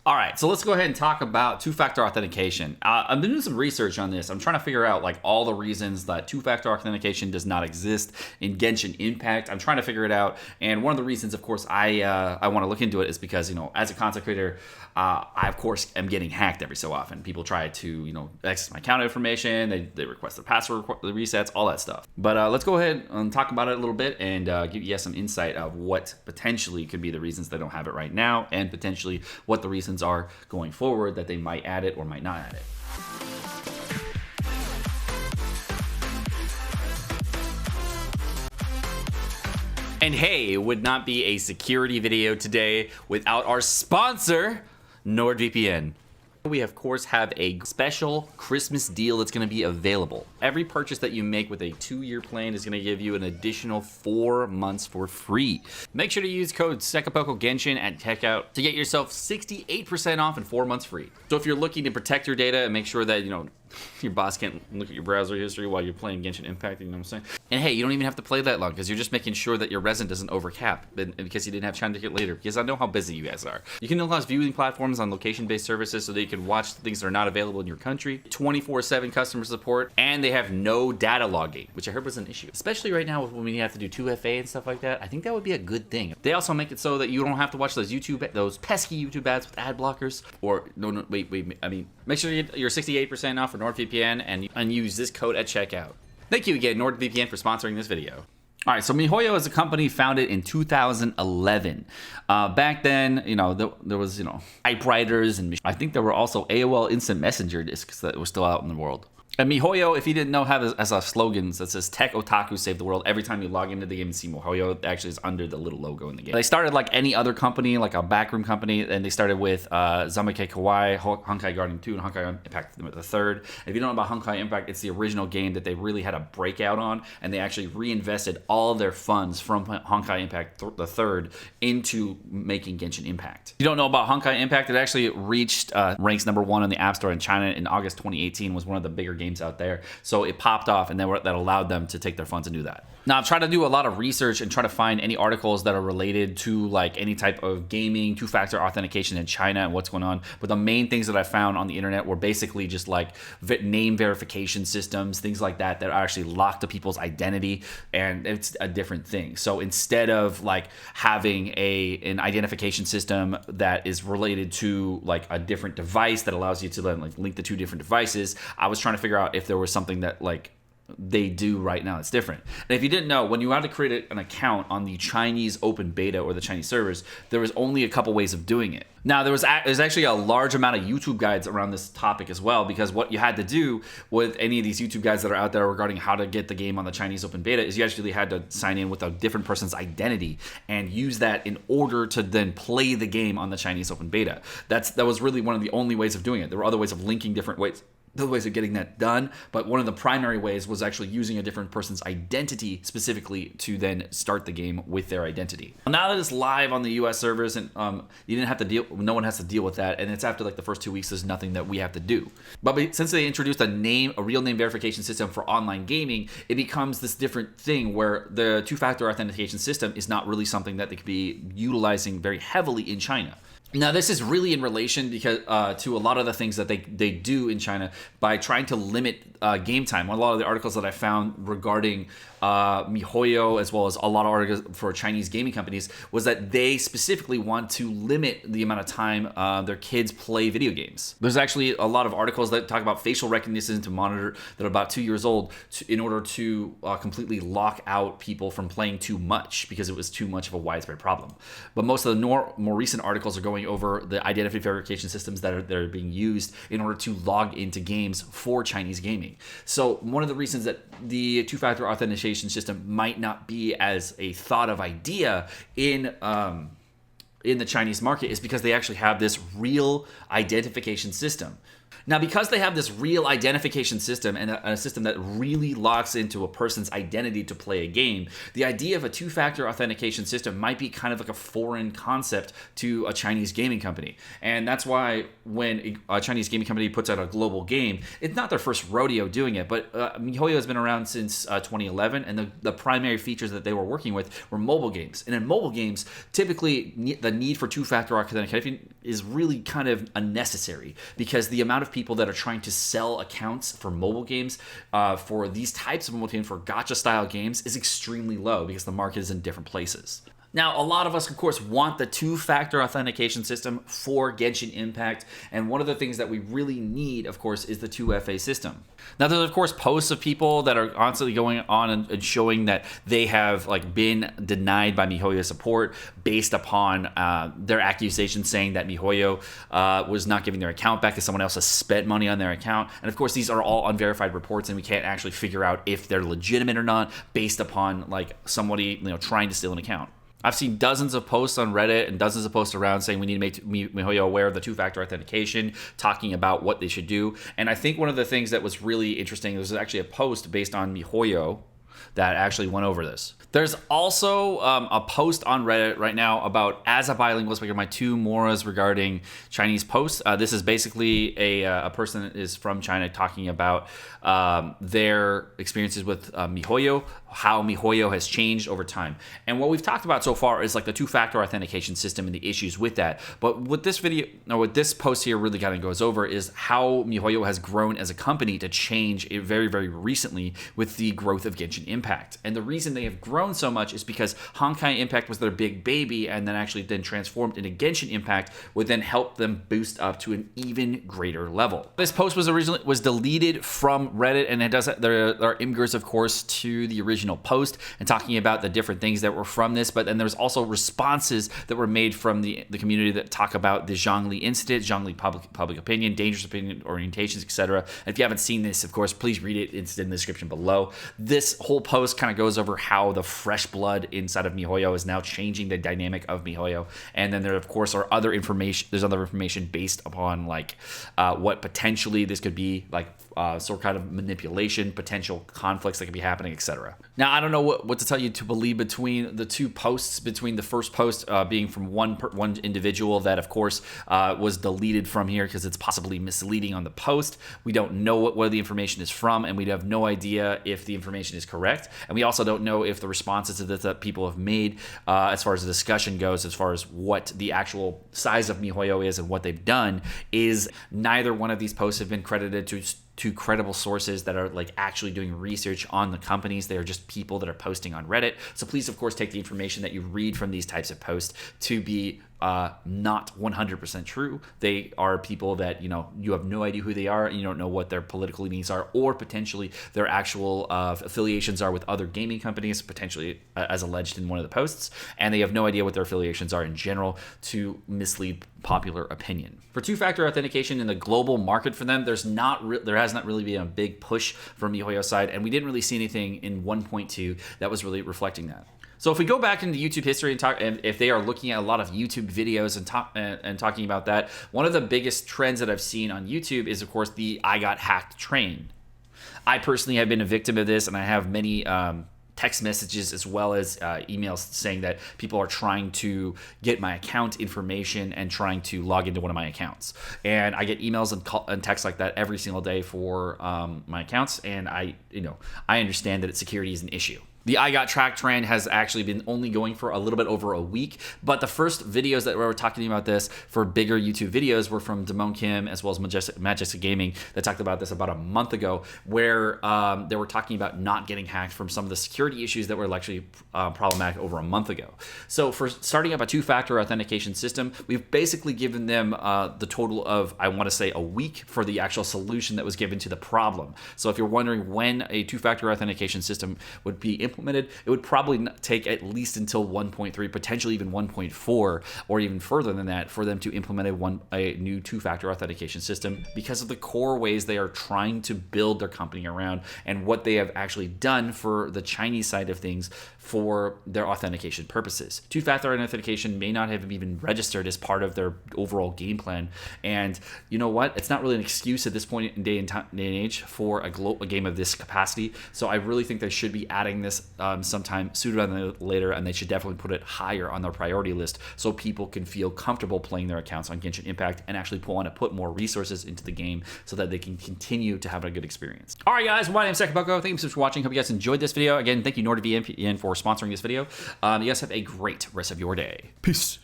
All right, so let's go ahead and talk about two-factor authentication. I've been doing some research on this. I'm trying to figure out like all the reasons that two-factor authentication does not exist in Genshin Impact. I'm trying to figure it out, and one of the reasons, of course, I want to look into it is because as a content creator, I of course am getting hacked every so often. People try to access my account information. They request the password resets, all that stuff. But let's go ahead and talk about it a little bit and give you guys some insight of what potentially could be the reasons they don't have it right now, and potentially what the reasons are going forward that they might add it or might not add it. And hey, it would not be a security video today without our sponsor, NordVPN. We of course have a special Christmas deal that's going to be available. Every purchase that you make with a 2-year plan is going to give you an additional 4 months for free. Make sure to use code Sekapoko Genshin at checkout to get yourself 68% off and 4 months free. So if you're looking to protect your data and make sure that your boss can't look at your browser history while you're playing Genshin Impact, you know what I'm saying? And hey, you don't even have to play that long because you're just making sure that your resin doesn't overcap because you didn't have time to get later, because I know how busy you guys are. You can utilize viewing platforms on location-based services so that you can watch things that are not available in your country, 24/7 customer support, and they have no data logging, which I heard was an issue. Especially right now when we have to do 2FA and stuff like that, I think that would be a good thing. They also make it so that you don't have to watch those pesky YouTube ads with ad blockers. Or, make sure you get your 68% off for NordVPN and use this code at checkout. Thank you again, NordVPN, for sponsoring this video. All right, so mihoyo is a company founded in 2011. Back then, there was, typewriters, and I think there were also AOL Instant Messenger discs that were still out in the world. And mihoyo, if you didn't know, has a slogan that says "Tech Otaku Save the World." Every time you log into the game and see mihoyo, it actually is under the little logo in the game. They started like any other company, like a backroom company, and they started with Zamake Kawaii, Honkai Garden 2, and Honkai Impact the third. If you don't know about Honkai Impact, it's the original game that they really had a breakout on, and they actually reinvested all their funds from Honkai Impact the third into making Genshin Impact. If you don't know about Honkai Impact, it actually reached ranks #1 in the App Store in China in August 2018, was one of the bigger games out there. So it popped off, and that allowed them to take their funds and do that. Now, I've tried to do a lot of research and try to find any articles that are related to like any type of gaming, two-factor authentication in China and what's going on. But the main things that I found on the internet were basically just like name verification systems, things like that are actually locked to people's identity, and it's a different thing. So instead of like having an identification system that is related to like a different device that allows you to then like link the two different devices, I was trying to figure out if there was something that like they do right now it's different. And if you didn't know, when you had to create an account on the Chinese open beta or the Chinese servers, there was only a couple ways of doing it. Now, there's actually a large amount of YouTube guides around this topic as well, because what you had to do with any of these YouTube guides that are out there regarding how to get the game on the Chinese open beta is you actually had to sign in with a different person's identity and use that in order to then play the game on the Chinese open beta. That was really one of the only ways of doing it. There were other ways of linking different ways. The ways of getting that done, but one of the primary ways was actually using a different person's identity specifically to then start the game with their identity. Now that it's live on the US servers, and you didn't have to no one has to deal with that, and it's after like the first 2 weeks, there's nothing that we have to do. But since they introduced a real name verification system for online gaming, it becomes this different thing where the two-factor authentication system is not really something that they could be utilizing very heavily in China. Now, this is really in relation because to a lot of the things that they do in China by trying to limit game time. A lot of the articles that I found regarding mihoyo, as well as a lot of articles for Chinese gaming companies, was that they specifically want to limit the amount of time their kids play video games. There's actually a lot of articles that talk about facial recognition to monitor that are about 2 years old in order to completely lock out people from playing too much because it was too much of a widespread problem. But most of the more recent articles are going over the identity verification systems that are being used in order to log into games for Chinese gaming. So one of the reasons that the two-factor authentication system might not be as a thought of idea in the Chinese market is because they actually have this real identification system. Now, because they have this real identification system and a system that really locks into a person's identity to play a game, the idea of a two-factor authentication system might be kind of like a foreign concept to a Chinese gaming company. And that's why when a Chinese gaming company puts out a global game, it's not their first rodeo doing it, but mihoyo has been around since 2011, and the primary features that they were working with were mobile games. And in mobile games, typically the need for two-factor authentication is really kind of unnecessary, because the amount of people that are trying to sell accounts for mobile games, for these types of mobile games, for gacha style games, is extremely low because the market is in different places. Now, a lot of us, of course, want the two-factor authentication system for Genshin Impact, and one of the things that we really need, of course, is the 2FA system. Now, there's, of course, posts of people that are constantly going on and showing that they have been denied by mihoyo support based upon their accusations saying that mihoyo was not giving their account back because someone else has spent money on their account. And, of course, these are all unverified reports, and we can't actually figure out if they're legitimate or not based upon somebody trying to steal an account. I've seen dozens of posts on Reddit and dozens of posts around saying we need to make mihoyo aware of the two-factor authentication, talking about what they should do. And I think one of the things that was really interesting, was actually a post based on mihoyo that actually went over this. There's also a post on Reddit right now about, as a bilingual speaker, my two moras regarding Chinese posts. This is basically a person that is from China talking about their experiences with mihoyo, how mihoyo has changed over time. And what we've talked about so far is the two-factor authentication system and the issues with that. But what this video, or what this post here really kind of goes over, is how mihoyo has grown as a company to change it very, very recently with the growth of Genshin Impact. And the reason they have grown so much is because Honkai Impact was their big baby, and then actually then transformed into Genshin Impact, would then help them boost up to an even greater level. This post was deleted from Reddit, and it does. There are imgers, of course, to the original post and talking about the different things that were from this. But then there's also responses that were made from the community that talk about the Zhongli incident, Zhongli public opinion, dangerous opinion orientations, etc. And if you haven't seen this, of course, please read it. It's in the description below. This whole post kind of goes over how the fresh blood inside of mihoyo is now changing the dynamic of mihoyo. And then there, of course, are other information. There's other information based upon what potentially this could be, sort of manipulation, potential conflicts that could be happening, etc. Now, I don't know what to tell you to believe between the two posts. Between the first post being from one individual that, of course, was deleted from here because it's possibly misleading on the post. We don't know where the information is from, and we have no idea if the information is correct. And we also don't know if the responses to this that people have made, as far as the discussion goes, as far as what the actual size of mihoyo is and what they've done, is neither one of these posts have been credited to credible sources that are actually doing research on the companies. They are just people that are posting on Reddit. So please, of course, take the information that you read from these types of posts to be not 100% true. They are people that you have no idea who they are, and you don't know what their political leanings are, or potentially their actual affiliations are with other gaming companies, potentially as alleged in one of the posts, and they have no idea what their affiliations are in general to mislead popular opinion. For two-factor authentication in the global market for them, there has not really been a big push from mihoyo side, and we didn't really see anything in 1.2 that was really reflecting that. So if we go back into YouTube history and if they are looking at a lot of YouTube videos and talking about that, one of the biggest trends that I've seen on YouTube is, of course, the "I got hacked" train. I personally have been a victim of this, and I have many text messages as well as emails saying that people are trying to get my account information and trying to log into one of my accounts. And I get emails and texts like that every single day for my accounts, and I understand that security is an issue. The I got track trend has actually been only going for a little bit over a week, but the first videos that were talking about this for bigger YouTube videos were from Damon Kim as well as Majestic Gaming that talked about this about a month ago, where they were talking about not getting hacked from some of the security issues that were actually problematic over a month ago. So for starting up a two-factor authentication system, we've basically given them the total of, I want to say, a week for the actual solution that was given to the problem. So if you're wondering when a two-factor authentication system would be implemented, implemented, it would probably take at least until 1.3, potentially even 1.4, or even further than that, for them to implement a new two-factor authentication system, because of the core ways they are trying to build their company around and what they have actually done for the Chinese side of things for their authentication purposes. Two-factor authentication may not have even registered as part of their overall game plan, and you know what? It's not really an excuse at this point in day and age for a game of this capacity. So I really think they should be adding this sometime sooner rather than later, and they should definitely put it higher on their priority list so people can feel comfortable playing their accounts on Genshin Impact and actually want to put more resources into the game so that they can continue to have a good experience. All right, guys, my name is Sekapoko. Thank you so much for watching. Hope you guys enjoyed this video. Again, thank you NordVPN for sponsoring this video. You guys have a great rest of your day. Peace.